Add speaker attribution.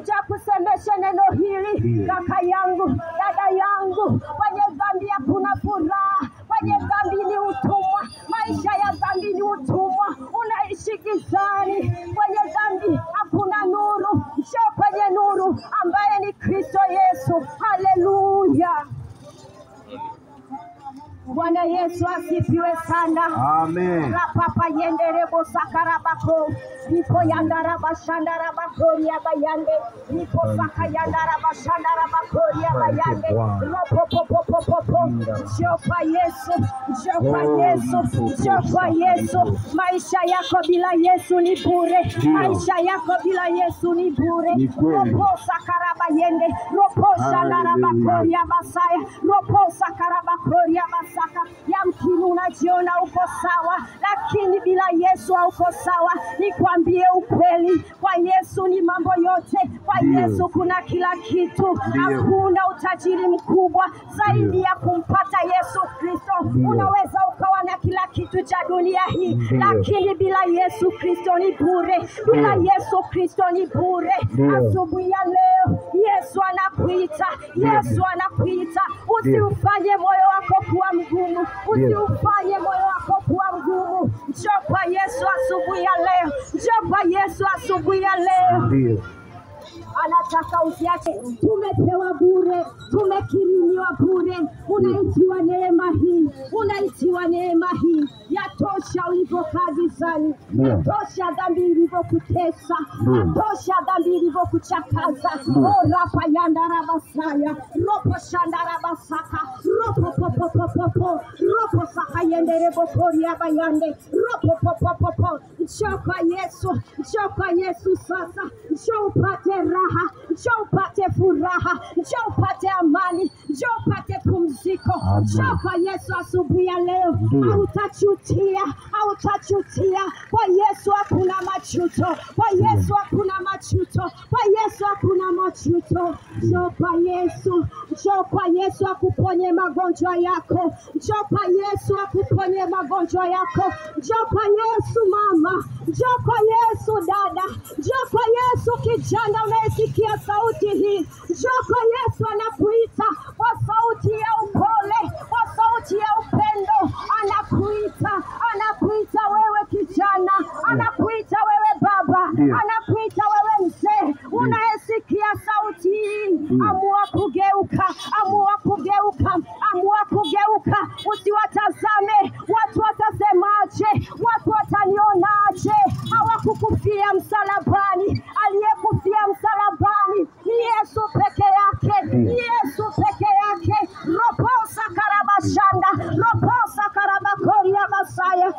Speaker 1: kusemesha neno hili, kaka yangu, dada yangu, kwenye dhambi hakuna furaha, kwenye dhambi ni utumwa, maisha ya dhambi ni utumwa, unaishi gizani, kwenye dhambi hakuna nuru, njoo kwenye nuru ambaye ni Kristo Yesu. Haleluya. Bwana Yesu asifiwe sana.
Speaker 2: Amen.
Speaker 1: Rapapa yenderebo sakarabako, nipo yandaraba shandarabako yabayande, nipo sakayandaraba shandarabako yabayande, ropopopopopopo. Jehova Yesu, Jehova Yesu, Jehova Yesu. Maisha yako bila Yesu ni bure, maisha yako bila Yesu ni bure. Ropo sakarabayende, ropo shandarabako yabasaya, ropo sakarabako yabasaya. Yamkini unajiona uko sawa, lakini bila Yesu hauko sawa. Nikwambie ukweli, kwa Yesu ni mambo yote, kwa Yesu kuna kila kitu. Hakuna utajiri mkubwa zaidi ya kumpata Yesu Kristo. Unaweza ukawa na kila kitu cha dunia hii, lakini bila Yesu Kristo ni bure. Bila Yesu Kristo ni bure. Asubuhi ya leo Yesu anakuita, Yesu anakuita. Usiufanye moyo wako kuwa mgumu, usiufanye moyo wako kuwa mgumu. Njoo kwa Yesu asubuhi ya leo, njoo kwa Yesu asubuhi ya leo. Anataka usiache. Tumepewa bure, tumekirimiwa bure. Unaitiwa neema hii, unaitiwa neema hii. Yatosha ulivyokaa gizani, yatosha dhambi ilivyokutesa, yatosha dhambi ilivyokuchakaza. Rapa yandarabasaya, ropo shandarabasaka, ropo popopopopo, ropo saka yenderebo koria bayande, ropo popopopo. Njoo kwa Yesu, njoo kwa Yesu sasa. Njoo upate raha, njoo upate furaha, njoo upate amani, njoo upate pumziko. Njoo kwa Yesu asubuhi ya leo. Hautachutia, hautachutia. Kwa Yesu hakuna machuto, kwa Yesu hakuna machuto, kwa Yesu hakuna machuto. Njoo kwa Yesu, njoo kwa Yesu akuponye magonjwa yako. Njoo kwa Yesu akuponye magonjwa yako. Njoo kwa Yesu mama, njoo kwa Yesu dada, njoo kwa Yesu kijana unayesikia sauti hii. Njoo kwa Yesu anakuita kwa sauti ya upole, kwa sauti ya upendo. Anakuita, anakuita wewe kijana, anakuita wewe baba, anakuita wewe mzee unayesikia sauti hii. Amua kugeuka, amua kugeuka, amua kugeuka. Usiwatazame watu watasemaje, watu watanionaje. Hawakukufia msalabani, aliyekufia msalabani ni Yesu peke yake, ni Yesu peke yake. Ropo sakarabashanda, ropo sakarabakoria basaya.